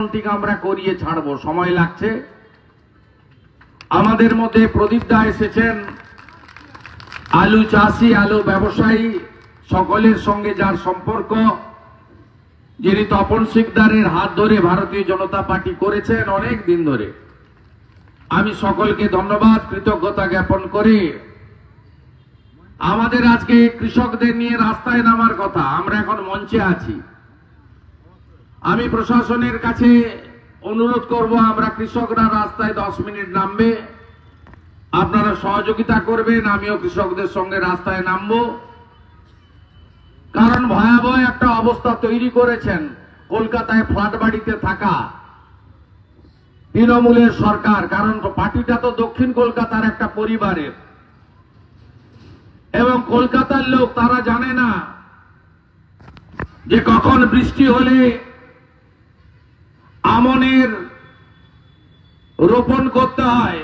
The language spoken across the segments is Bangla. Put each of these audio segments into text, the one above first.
আমরা করিয়ে ছাড়বো, সময় লাগছে। আমাদের মধ্যে প্রদীপ দা এসেছেন, আলু চাষি, আলু ব্যবসায়ী, সকলের সঙ্গে যার সম্পর্ক, যিনি তপন শিকদারের হাত ধরে ভারতীয় জনতা পার্টি করেছেন অনেক দিন ধরে। আমি সকলকে ধন্যবাদ, কৃতজ্ঞতা জ্ঞাপন করি। আমাদের আজকে কৃষকদের নিয়ে রাস্তায় নামার কথা, আমরা এখন মঞ্চে আছি। আমি প্রশাসনের কাছে অনুরোধ করব, আমরা কৃষকরা রাস্তায় 10 মিনিট নামবে, আপনারা সহযোগিতা করবেন। আমিও কৃষকদের সঙ্গে রাস্তায় নামবো, কারণ ভয়াবহ একটা অবস্থা তৈরি করেছেন কলকাতায় ফ্ল্যাট বাড়িতে থাকা তৃণমূলের সরকার। কারণ পার্টিটা তো দক্ষিণ কলকাতার একটা পরিবারের, এবং কলকাতার লোক তারা জানে না যে কখন বৃষ্টি হলে আমনের রোপণ করতে হয়,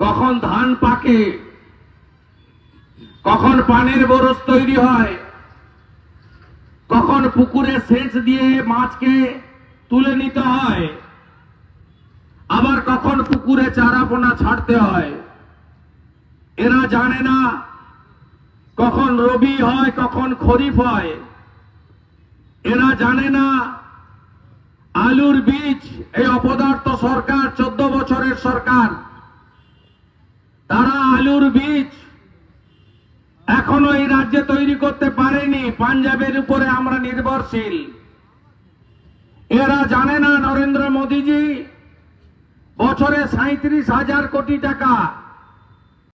কখন ধান পাকে, কখন পানের বরজ তৈরি হয়, কখন পুকুরে সেচ দিয়ে মাছকে তুলে নিতে হয়, আবার কখন পুকুরে চারা পোনা ছাড়তে হয়। এরা জানে না কখন রবি হয়, কখন খরিফ হয়। এরা জানে না আলুর বীজ, এই অপদার্থ সরকার, 14 বছরের সরকার, তারা আলুর বীজ এখনো এই রাজ্যে তৈরি করতে পারেনি। পাঞ্জাবের উপরে আমরা নির্ভরশীল। এরা জানে না নরেন্দ্র মোদীজি বছরে 37,000 কোটি টাকা